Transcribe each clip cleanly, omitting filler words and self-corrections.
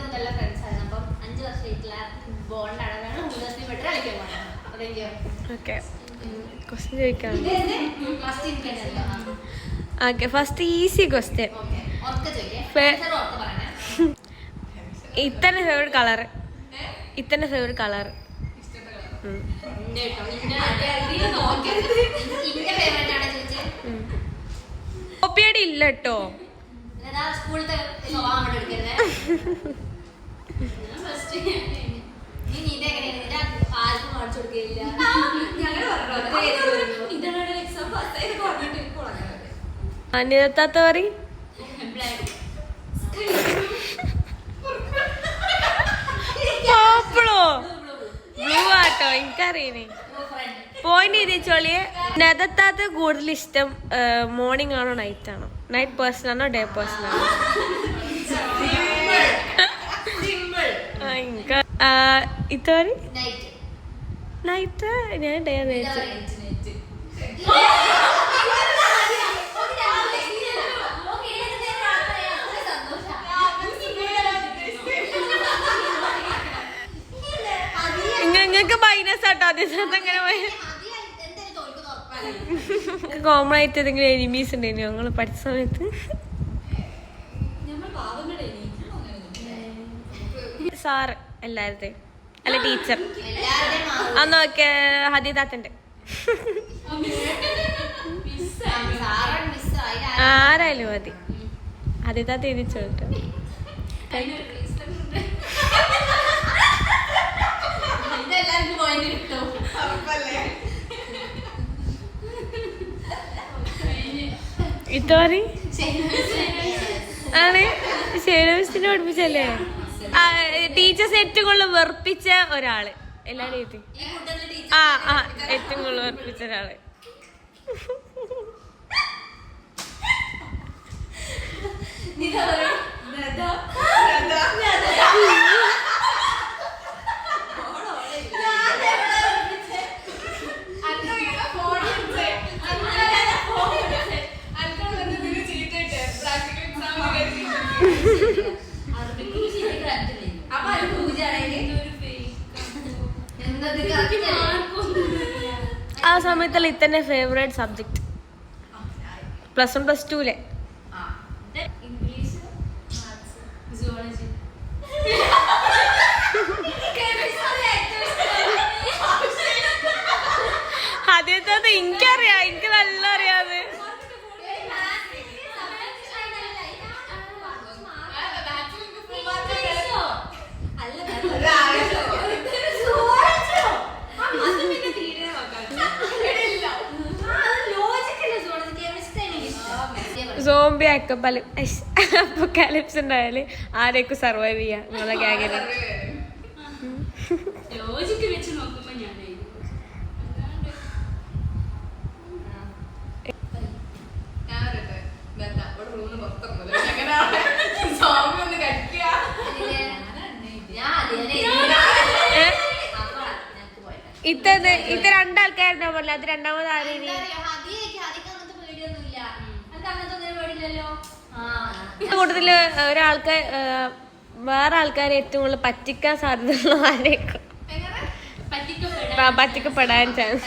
മുതലുള്ള ഫ്രണ്ട്സാണ്. അപ്പം 5 വർഷമായിട്ടുള്ള ബോണ്ടാണ്. 3 വർഷം പെട്ടെന്ന് കളിക്കാൻ പോകണം. ഓക്കെ, ക്വസ്റ്റ്യൻ ചോദിക്കാം. Okay, first easy question. ഇത്തന്നെ ഫേവറേറ്റ് കളർ? ഇത്തന്നെ ഫേവറേറ്റ് കളർ? കോപ്പിയടി ഇല്ല കേട്ടോ. അനിയത്താത്ത പറ. പോപ്പളോ ബ്ലൂ ആട്ടോ, എനിക്കറിയണേ. പോയിന്റ് ചെയ്തോളിയെ. നെതത്താത്ത കൂടുതൽ ഇഷ്ടം മോർണിംഗ് ആണോ നൈറ്റ് ആണോ? നൈറ്റ് പേഴ്സൺ ആണോ ഡേ പേഴ്സൺ ആണോ? ഇത്തോറി നൈറ്റ്, ഞാൻ ഡേ വെച്ചു. നിങ്ങൾക്ക് മൈനസ് ആട്ടോ. അതേ സ്ഥലത്ത് അങ്ങനെ കോമൺ ആയിട്ട് ഏതെങ്കിലും എനിമീസ് ഉണ്ടായിരുന്നു ഞങ്ങൾ പഠിച്ച സമയത്ത്? സാറ് എല്ലാവരുടെയും അല്ല ടീച്ചർ? അന്ന് നോക്കിയ ഹദീദാത്തന്റെ ആരായാലും മതി. ഹദീദാത്ത എഴുതിച്ചു കേട്ടോ. ഇത്തോറി ആണ് ശേനോസിനെ പഠിപ്പിച്ചല്ലേ? ടീച്ചേഴ്സ് ഏറ്റവും കൂടുതൽ വെറുപ്പിച്ച ഒരാള് എല്ലാരും എഴുതി. ഏറ്റവും കൂടുതൽ വെറുപ്പിച്ച ഒരാള് ആ സമയത്തല്ല ഇത്തന്നെ ഫേവറേറ്റ് സബ്ജക്ട് +1 +2 അതേത്തത് എനിക്കറിയാം, എനിക്ക് നല്ല അറിയാതെ. സോംബി അപ്പോക്കാലിപ്സ് ഉണ്ടായാല് ആരേക്കും സർവൈവ് ചെയ്യാം നിങ്ങളെ ഗ്യാങ്ങില്? ഇത് രണ്ടാൾക്കാരുണ്ടാ പോലെ അത് രണ്ടാമത് ആരെയും കൂട്ടത്തില് ഒരാൾക്കാർ വേറെ ആൾക്കാരെ ഏറ്റവും കൂടുതൽ പറ്റിക്കാൻ സാധ്യതയുള്ള ആരേക്കും പറ്റിക്കപ്പെടാൻ ചാൻസ്?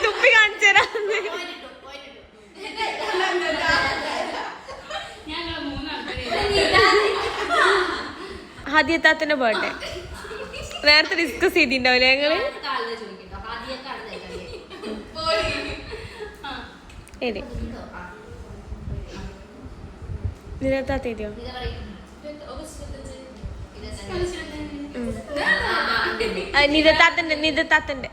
തുപ്പി കാണിച്ചരാ. ഹദിയത്താത്തിന്റെ ബർത്ത്ഡേ നേരത്തെ ഡിസ്കസ് ചെയ്തിട്ടുണ്ടാവില്ലേ ഞങ്ങള്? ഏത് നിരത്താത്ത എഴുതിയോ? നിരത്താത്തന്റെ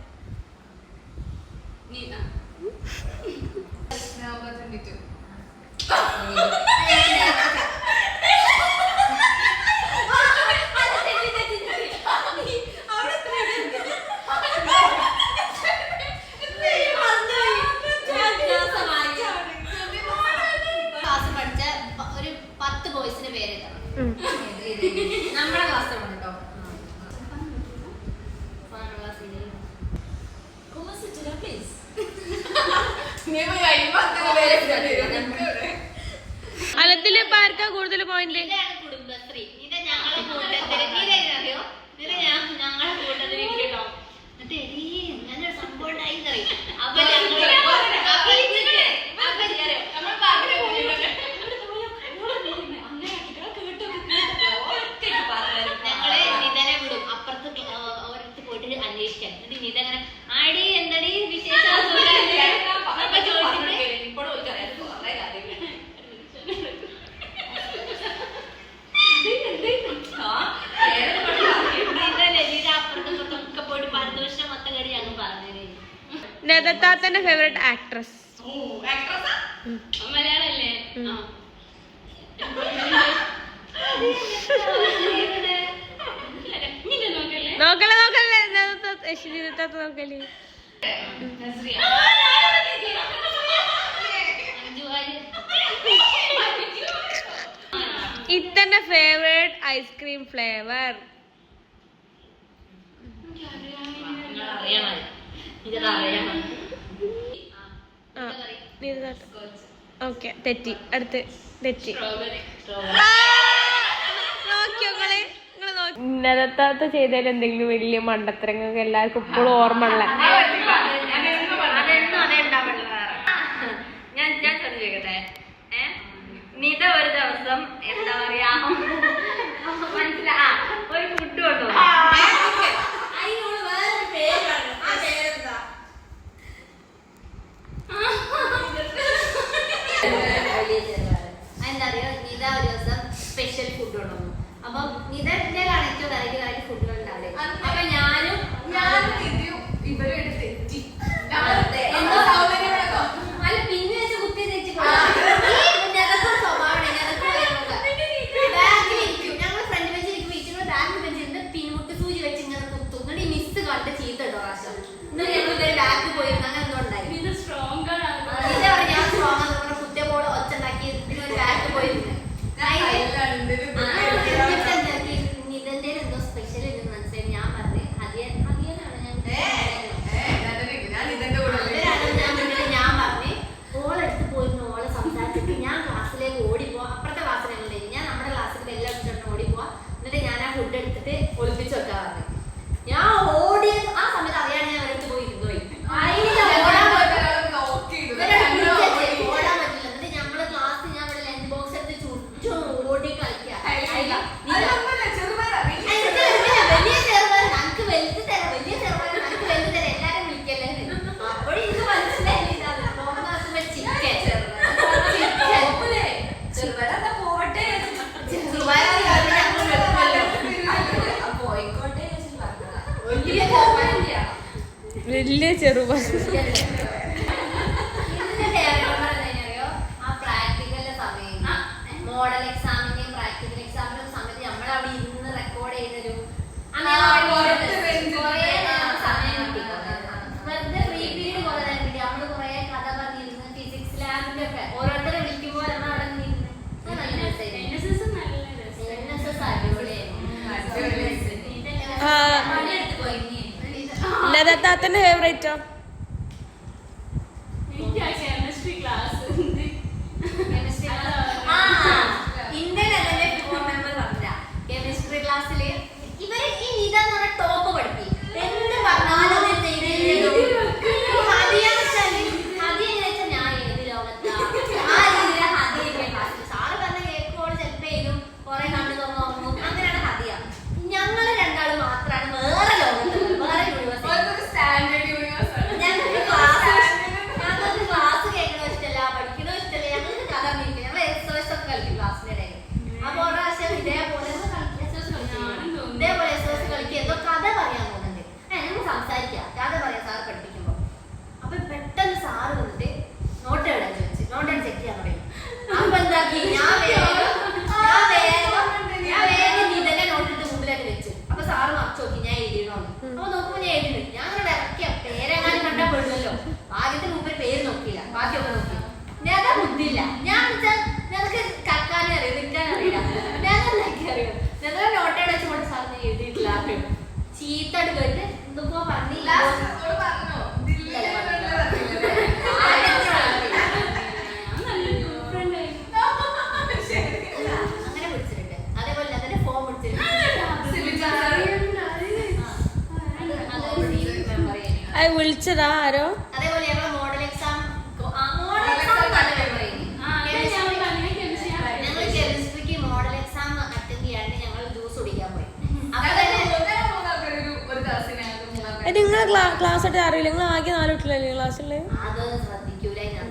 അലത്തില് ഇപ്പൊ ആർക്കാ കൂടുതൽ പോയിന്റ്? കുടുംബശ്രീ ഇത് ഞങ്ങളെ കൂട്ടത്തില് അറിയോ? ഇത് ഞങ്ങളെ കൂട്ടത്തിൽ കേട്ടോ. എന്നിട്ട് ഞാനൊരു സംഭവം ഉണ്ടായി പറയും. അപ്പൊ ഞങ്ങള് നിതനെ വിടും അപ്പുറത്ത് ഓരോരുത്തർ പോയിട്ട് അന്വേഷിക്കാൻ. എന്നിട്ട് നിത അങ്ങനെ ആടി എന്തടി വിശേഷം അപ്പുറത്തൊക്കെ പോയിട്ട് പരദൂഷണം മൊത്തം കടി ഞങ്ങൾ പറഞ്ഞു. നദത്താത്തന്റെ ഫേവറേറ്റ് ആക്ട്രസ് മലയാളല്ലേ? നോക്കല്ലേ നോക്കല്ലേ നദത്താത്ത നോക്കല്ലേ. ഇത്തന്റെ ഫേവറേറ്റ് ഐസ്ക്രീം ഫ്ലേവർ? ഓക്കെ തെറ്റി. അടുത്ത് തെറ്റി. നദത്താത്ത ചെയ്തതിൽ എന്തെങ്കിലും വലിയ മണ്ടത്തരങ്ങൾക്ക് എല്ലാവർക്കും ഇപ്പോഴും ഓർമ്മ ഉള്ള? ഞാൻ ചോദിക്കട്ടെ, നിത ഒരു ദിവസം എന്താ പറയാ മനസ്സിലാ ഒരു ഫുഡ് കൊണ്ടു എന്താ അറിയോ? നിത ഒരു ദിവസം സ്പെഷ്യൽ ഫുഡ് കൊണ്ടുവന്നു. അപ്പൊ നിതന്റെ ഏറ്റവും വെറൈറ്റി ഫുഡുകൾ ഉണ്ടാവില്ലേ? അപ്പൊ ഞാനും ഇവരും തെറ്റി അല്ല പിന്നെ വെച്ച് കുത്തി തെറ്റി സ്വഭാവം. ഞങ്ങൾ ഫ്രണ്ട് വെച്ച് ഇരിക്കുമ്പോൾ ബാക്ക് വെച്ചിരുന്ന് പിൻമുട്ട് സൂചി വെച്ച് ഇങ്ങനെ കുത്തും. എന്നിട്ട് ഈ മിസ് കണ്ട് ചീത്ത ഇട്ടോ പ്രാവശ്യം. എന്നിട്ട് ഞങ്ങൾ ബാക്ക് പോയിരുന്നു. അങ്ങനെ എന്തോ ഉണ്ടായി. ഞാൻ സ്ട്രോങ് ആണെന്ന് കുത്തിയ പോലെ ഒച്ച ഉണ്ടാക്കി ബാക്ക് പോയിരുന്നു. നിതന്റെ എന്തോ സ്പെഷ്യൽ ഉണ്ടെന്ന് മനസ്സിലായി. ഞാൻ പറഞ്ഞു ഹദിയനാണ് ഞാൻ പറഞ്ഞു ഓളെടുത്ത് പോയിരുന്നു. ഓളെ സംസാരിച്ചിട്ട് ഞാൻ ക്ലാസ്സിലേക്ക് ഓടിപ്പോവാ. അപ്പുറത്തെ ക്ലാസ്സിലുണ്ട്. ഞാൻ നമ്മുടെ ക്ലാസ്സിൽ എല്ലാം എടുത്തിട്ട് ഓടിപ്പോവാ. എന്നിട്ട് ഞാൻ ആ ഫുഡ് എടുത്തിട്ട് ഒളിപ്പിച്ച് വെക്കാൻ പറഞ്ഞു. ഞാൻ ഓടിയ ആ സമയത്ത് അറിയാണ്ട് ഞാൻ അവരടുത്ത് പോയി ഇരുന്നു പോയി. ഓടാൻ പറ്റില്ല. എന്നിട്ട് ഞങ്ങള് ക്ലാസ് ഞാൻ ഇവിടെ ലഞ്ച് ബോക്സ് എടുത്ത് ചുറ്റും ഓടി കളിക്കാം. വലിയ ചെറുപാട് നമുക്ക് വലുത് തരാം. വലിയ ചെറുപാട് നമുക്ക് വലുത് തരാം. എല്ലാരും വിളിക്കല്ലേ. അപ്പോഴും എനിക്ക് മനസ്സിലായില്ല. വലിയ ചെറുപാട്. മോഡൽ എക്സാമിന്റെയും പ്രാക്ടിക്കൽ എക്സാമിന്റെയും സമയത്ത് നമ്മളവിടെ ഇരുന്ന് റെക്കോർഡ് ചെയ്തരും സമയം കിട്ടി. വെറുതെ ഫ്രീ പീരീഡ് കുറെ നേരം കിട്ടി. നമ്മള് കുറെ കഥ പറഞ്ഞിരുന്ന് ഫിസിക്സ് ലാബിന്റെ ഒക്കെ ഓരോരുത്തരെ വിളിക്കുമ്പോൾ നമ്മൾ അവിടെ നിന്നിരുന്ന് നല്ല രസമായിരുന്നു. നദത്താത്തന്റെ ഫേവറേറ്റോ? കെമിസ്ട്രി ക്ലാസ്സില് ഇവര് ഈ നിത എന്ന് പറഞ്ഞ ടോപ്പ് പഠിപ്പി എന്ത് പറഞ്ഞാലും ഹദിയ എങ്ങനെ വെച്ചാൽ ഞാൻ ഏത് ലോകത്താ ആ രീതിയിലെ ഹദിയ ക്ലാസ്സിൽ സാറ് പറഞ്ഞ കേൾക്കോട് ചിലപ്പോ ചെയ്തും കുറെ കണ്ടു തോന്നുന്നു. അങ്ങനെയാണ് ഹദിയ. ഞങ്ങള് രണ്ടാളും മാത്രമാണ് വേറെ ലോകത്ത് വേറെ യൂണിവേഴ്സിറ്റി. ടീച്ചറാ ആരോ? അതേപോലെ ഞങ്ങൾ മോഡൽ എക്സാം നല്ല മെമ്മറി. ഞങ്ങൾ കെമിസ്ട്രിക്ക് മോഡൽ എക്സാം അറ്റൻഡ് ചെയ്യാണ്ട് ഞങ്ങൾ ജ്യൂസ് കുടിക്കാൻ പോയി. നിങ്ങളെ ക്ലാസ് ആയിട്ട് അറിയില്ല, നിങ്ങൾ ആകെ 4 കുട്ടികളല്ലേ ക്ലാസ്സില്? അത് ശ്രദ്ധിക്കൂല ഞാൻ.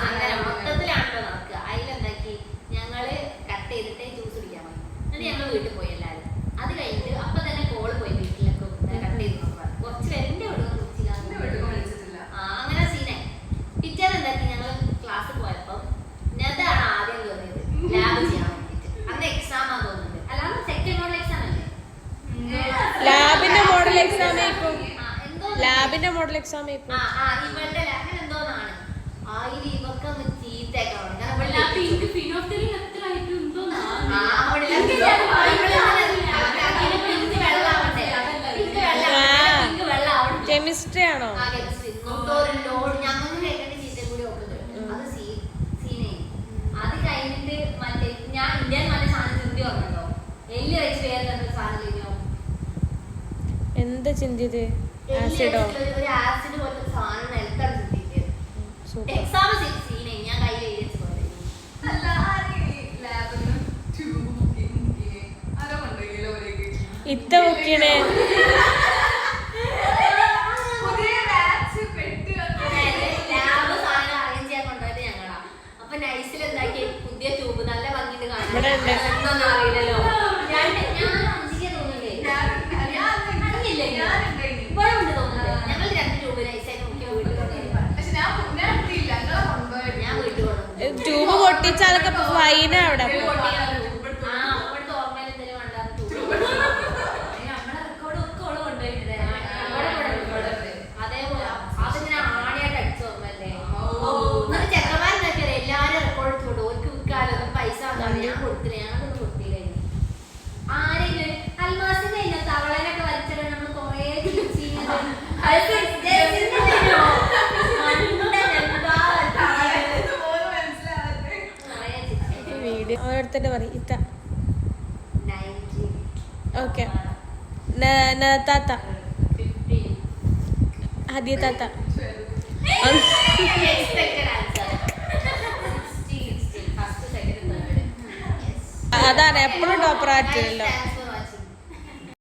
അങ്ങനെ മൊത്തത്തിലാണല്ലോ നടക്കുക. അതിലെന്താക്കി ഞങ്ങള് കട്ട് ചെയ്തിട്ട് ജ്യൂസ് കുടിക്കാൻ പോയി. എന്നിട്ട് ഞങ്ങൾ വീട്ടിൽ പോയി എല്ലാവരും. അത് കഴിഞ്ഞിട്ട് അപ്പൊ തന്നെ കോള് പോയി വീട്ടിലൊക്കെ കട്ട് ചെയ്ത് നോക്കാൻ. കുറച്ച് പേര് എന്റെ വീട് വിളിച്ചില്ല. അങ്ങനെ സീനായി. പിറ്റേന്ന് എന്താക്കി ഞങ്ങൾ ക്ലാസ്സിൽ പോയപ്പോ അതാണ് ആദ്യം കയറിയത് ലാബ് ചെയ്യാൻ വേണ്ടിട്ട്. അന്ന് എക്സാം ആണെന്ന് തോന്നുന്നുണ്ട്. അല്ലാതെ സെക്കൻഡ് മോഡൽ എക്സാം അല്ലേ? ലാബിന്റെ മോഡൽ എക്സാം ലാബിന്റെ മോഡൽ എക്സാം ഇവളുടെ ലാബിൽ എന്തോന്നാണ്. ഇവർക്ക് ചീത്തയൊക്കെ കെമിസ്ട്രി ആണോ? അത് കഴിഞ്ഞിട്ട് മറ്റേ ഞാൻ ഇന്ത്യൻ മറ്റേ സാധനം ചിന്തി വന്നല്ലോ. എല്ല് വെച്ച് വേറെ സാധനം എന്താ ചിന്തിയത്? ആസിഡോ? ഒരു ആസിഡ് പോലത്തെ സാധനം നിലത്താണ് ചിന്തിച്ചത്. എക്സാം സീനെ ഞാൻ കയ്യിൽ എഴുതി വെച്ച് പോയത്. ഇത്ത ബുക്കിനെ ലാബ് സാധനം അറേഞ്ച് ചെയ്യാൻ കൊണ്ടുപോയത് ഞങ്ങളാ. അപ്പൊ നൈസിൽ എന്താക്കി പുതിയ ട്യൂബ് നല്ല ഭംഗിയിട്ട് കാണാൻ അറിയില്ലല്ലോ. ഞാൻ അഞ്ചിക്കാൻ തോന്നുന്നില്ലേ? ഇപ്പോഴുണ്ട് തോന്നുന്നില്ല. ഞങ്ങൾ 2 ട്യൂബ് നൈസായിട്ട് നോക്കിയാൽ വീട്ടിൽ ഞാൻ വീട്ടിൽ കൊണ്ടു. ട്യൂബ് പൊട്ടിച്ച അതൊക്കെ ഫൈന അവിടെ. ഓരോരുത്തരുടെ പറയും ഇത്ത. ഓക്കെ താത്ത ഹദിയ താത്ത. അതാണ് എപ്പോഴും ടോപ്പർ ആയിട്ടില്ലല്ലോ.